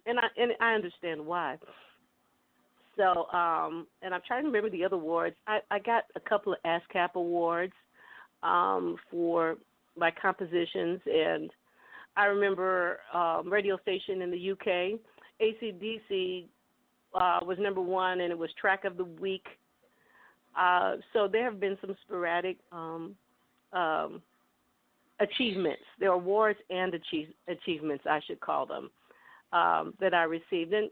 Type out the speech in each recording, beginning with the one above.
and I understand why. So, and I'm trying to remember the other awards. I got a couple of ASCAP awards for my compositions, and I remember radio station in the UK, ACDC was number one, and it was track of the week. So there have been some sporadic achievements. There are awards and achievements, I should call them, that I received. And,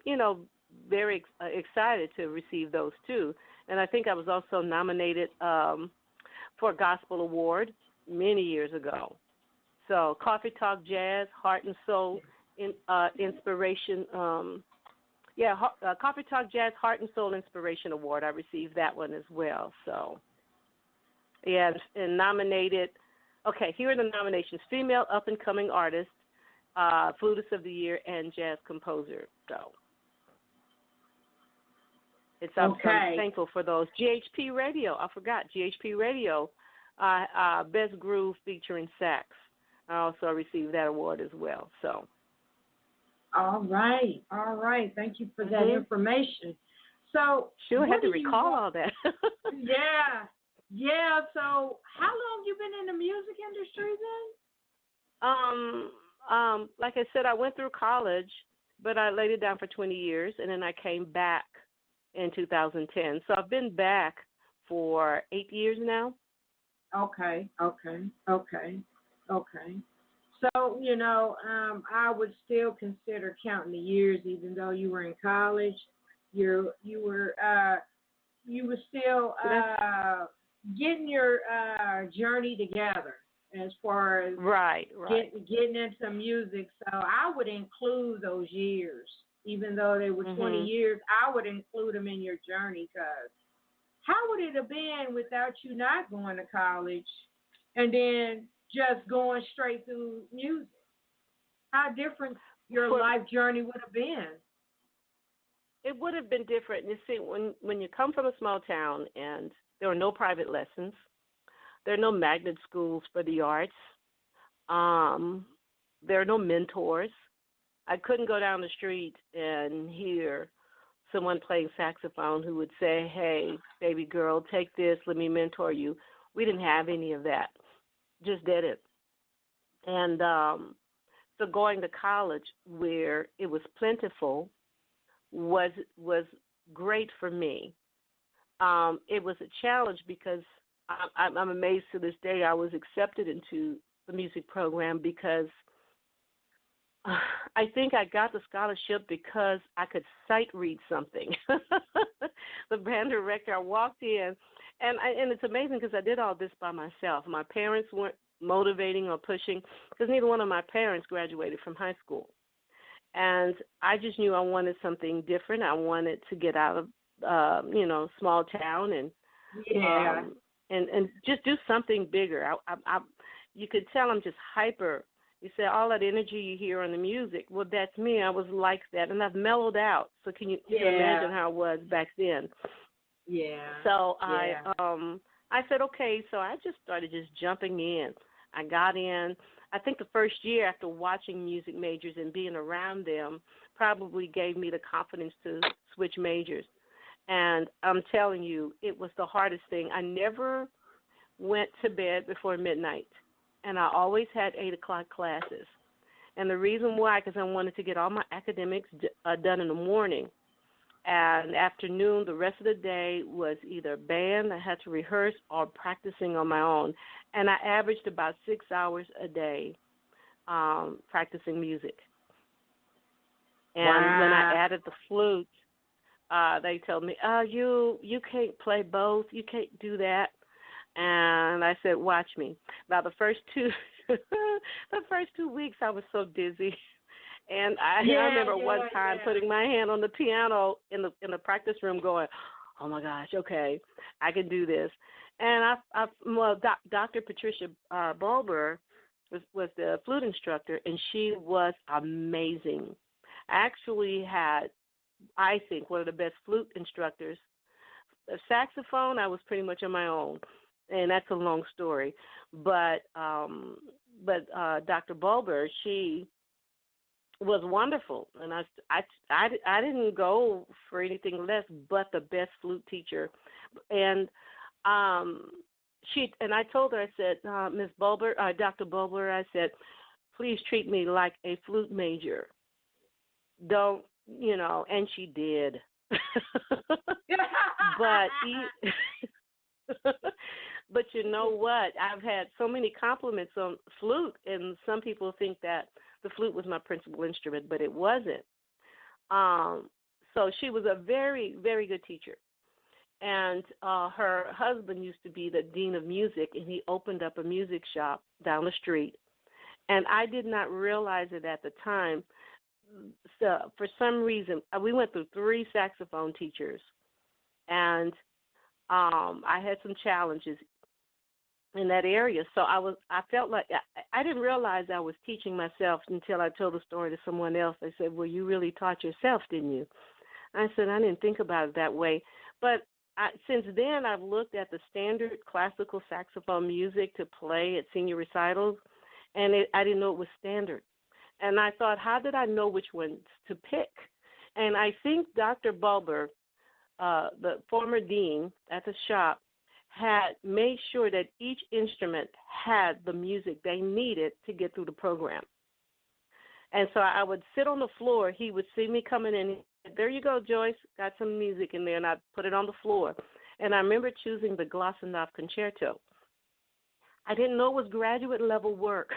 very excited to receive those too. And I think I was also nominated for a gospel award many years ago. So Coffee Talk Jazz, Heart and Soul Inspiration. Coffee Talk Jazz, Heart and Soul Inspiration Award. I received that one as well. So, yeah, and nominated. Okay, here are the nominations: Female Up and Coming Artist, Flutist of the Year, and Jazz Composer. So. I'm thankful for those. GHP Radio, I forgot, GHP Radio, Best Groove featuring sax. I also received that award as well. So. All right. Thank you for that information. So. Sure, I had to recall all that. Yeah. So, how long you been in the music industry then? Like I said, I went through college, but I laid it down for 20 years, and then I came back in 2010. So I've been back for 8 years now. Okay. So, I would still consider counting the years, even though you were in college. You were still getting your journey together as far as right. Getting into music. So I would include those years. Even though they were 20 years, I would include them in your journey, because how would it have been without you not going to college and then just going straight through music? How different your life journey would have been. It would have been different. You see, when you come from a small town and there are no private lessons, there are no magnet schools for the arts, there are no mentors. I couldn't go down the street and hear someone playing saxophone who would say, hey, baby girl, take this, let me mentor you. We didn't have any of that. Just did it. And so going to college where it was plentiful was great for me. It was a challenge because I'm amazed to this day I was accepted into the music program because I think I got the scholarship because I could sight read something. The band director, I walked in, and it's amazing because I did all this by myself. My parents weren't motivating or pushing because neither one of my parents graduated from high school. And I just knew I wanted something different. I wanted to get out of, small town and just do something bigger. You could tell I'm just hyper. You say all that energy you hear on the music. Well, that's me. I was like that, and I've mellowed out. So can you imagine how I was back then? Yeah. So I said, okay. So I just started jumping in. I got in. I think the first year after watching music majors and being around them probably gave me the confidence to switch majors. And I'm telling you, it was the hardest thing. I never went to bed before midnight. And I always had 8 o'clock classes. And the reason why, because I wanted to get all my academics done in the morning. And afternoon, the rest of the day was either band, I had to rehearse, or practicing on my own. And I averaged about 6 hours a day practicing music. And when I added the flute, they told me, you can't play both. You can't do that. And I said, watch me. Now the first 2 weeks I was so dizzy. And I remember one time putting my hand on the piano in the practice room going, oh my gosh, okay, I can do this. And Dr. Patricia Bulber was the flute instructor, and she was amazing. I actually had, I think, one of the best flute instructors. The saxophone, I was pretty much on my own. And that's a long story, but Dr. Bulber, she was wonderful, and I didn't go for anything less but the best flute teacher, and um, I told her, I said, Miss Bulber, Dr. Bulber, I said, please treat me like a flute major. Don't, and she did. but but you know what? I've had so many compliments on flute, and some people think that the flute was my principal instrument, but it wasn't. So she was a very, very good teacher. And her husband used to be the dean of music, and he opened up a music shop down the street. And I did not realize it at the time. So for some reason, we went through 3 saxophone teachers, and I had some challenges in that area. So I felt like I didn't realize I was teaching myself until I told the story to someone else. They said, well, you really taught yourself, didn't you? I said, I didn't think about it that way. But since then, I've looked at the standard classical saxophone music to play at senior recitals, and I didn't know it was standard. And I thought, how did I know which ones to pick? And I think Dr. Bulber, the former dean at the shop, had made sure that each instrument had the music they needed to get through the program. And so I would sit on the floor. He would see me coming in. There you go, Joyce. Got some music in there, and I'd put it on the floor. And I remember choosing the Glossenhof Concerto. I didn't know it was graduate level work.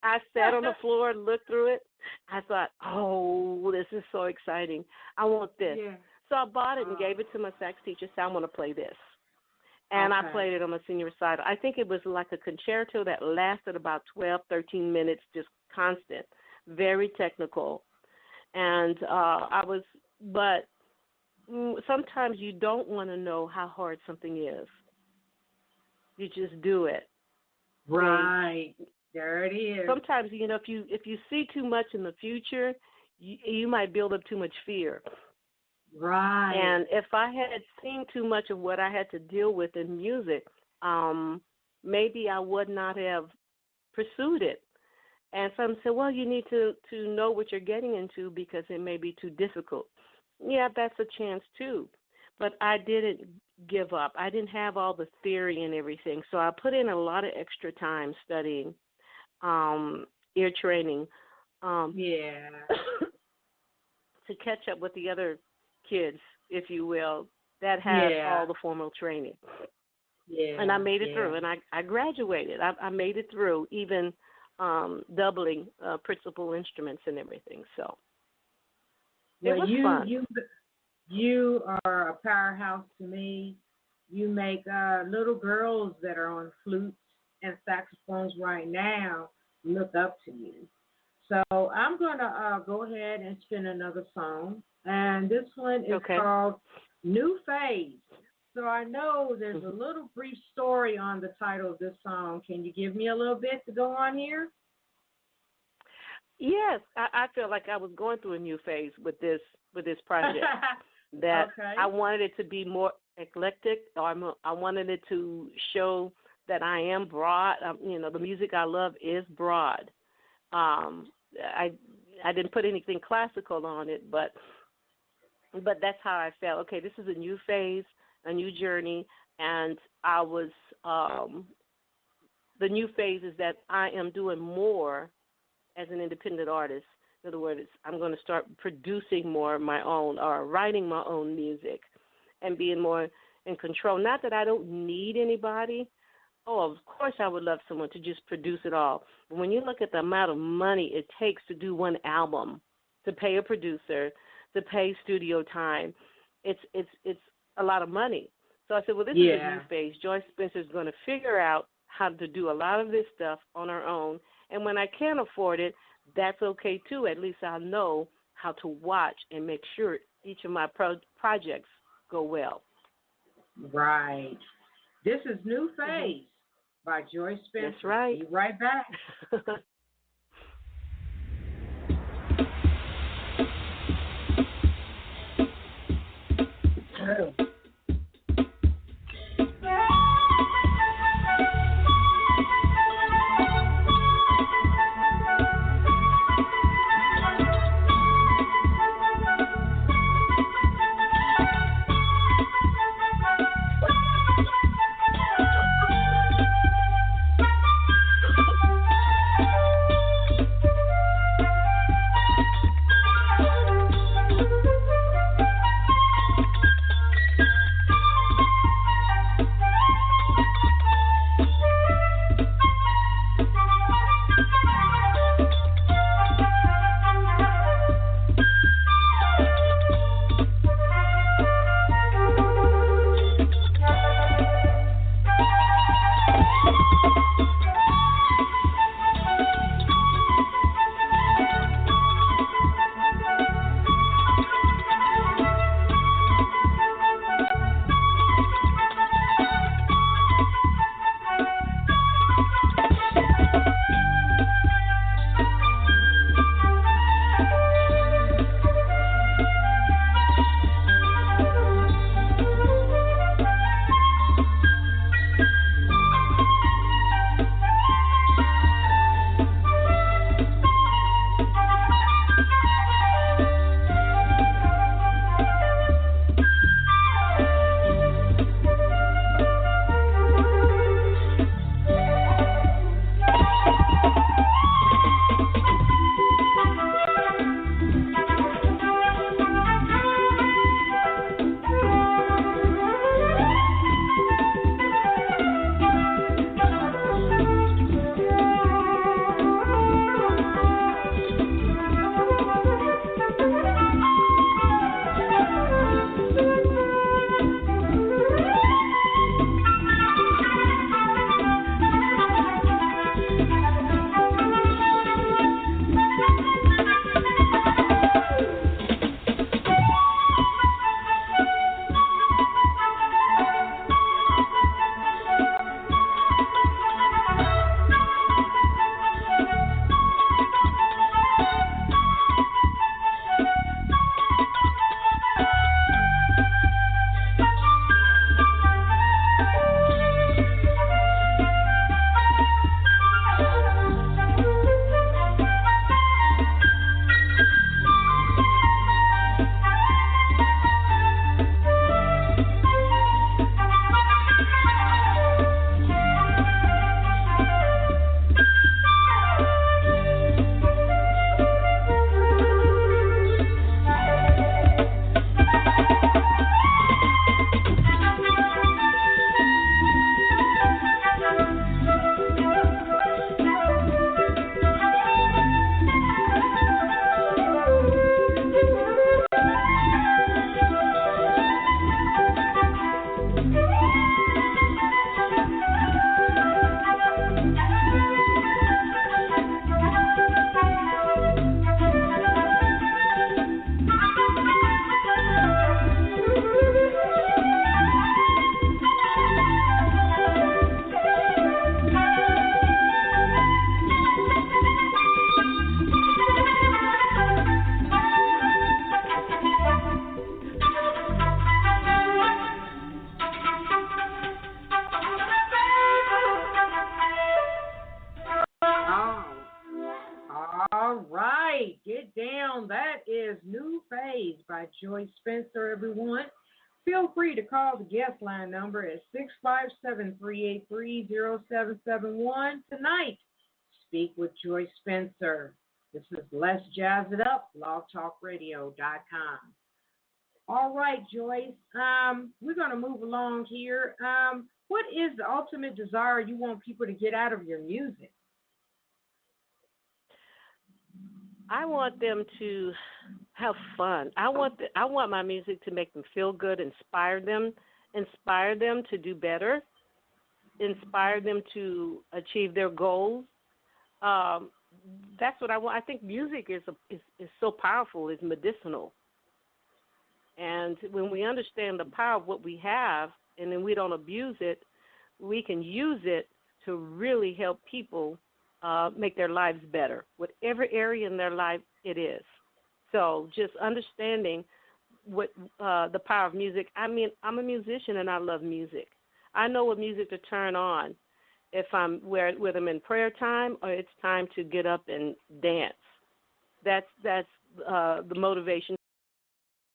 I sat on the floor, looked through it. I thought, oh, this is so exciting. I want this. Yeah. So I bought it and gave it to my sax teacher, said, I want to play this. And I played it on my senior recital. I think it was like a concerto that lasted about 12, 13 minutes, just constant, very technical. And but sometimes you don't want to know how hard something is. You just do it. Right. There it is. Sometimes, if you see too much in the future, you might build up too much fear. Right. And if I had seen too much of what I had to deal with in music, maybe I would not have pursued it. And some say, well, you need to know what you're getting into because it may be too difficult. Yeah, that's a chance too. But I didn't give up. I didn't have all the theory and everything. So I put in a lot of extra time studying, ear training. Yeah. To catch up with the other kids, if you will, that had all the formal training. Yeah. And I made it through, and I graduated. I made it through, even doubling principal instruments and everything. So it was fun. You are a powerhouse to me. You make little girls that are on flutes and saxophones right now look up to you. So I'm going to go ahead and spin another song. And this one is called New Phase. So I know there's a little brief story on the title of this song. Can you give me a little bit to go on here? Yes, I feel like I was going through a new phase with this project. That I wanted it to be more eclectic. I wanted it to show that I am broad. The music I love is broad. I didn't put anything classical on it, but that's how I felt. Okay, this is a new phase, a new journey, and I was the new phase is that I am doing more as an independent artist. In other words, I'm going to start producing more of my own or writing my own music and being more in control. Not that I don't need anybody. Oh, of course I would love someone to just produce it all. But when you look at the amount of money it takes to do one album, to pay a producer, to pay studio time, it's a lot of money. So I said, well, this is a new phase. Joyce Spencer is going to figure out how to do a lot of this stuff on her own. And when I can't afford it, that's okay too. At least I'll know how to watch and make sure each of my projects go well. Right. This is New Phase by Joyce Spencer. That's right. Be right back. New Phase by Joyce Spencer, everyone. Feel free to call the guest line number at 657-383-0771 tonight. Speak with Joyce Spencer. This is Let's Jazz It Up, blogtalkradio.com. All right, Joyce, we're going to move along here. What is the ultimate desire you want people to get out of your music? I want them to have fun. I want my music to make them feel good, inspire them to do better, inspire them to achieve their goals. That's what I want. I think music is so powerful, it's medicinal. And when we understand the power of what we have and then we don't abuse it, we can use it to really help people make their lives better, whatever area in their life it is. So just understanding what the power of music. I mean, I'm a musician and I love music. I know what music to turn on if I'm whether I'm in prayer time or it's time to get up and dance. That's the motivation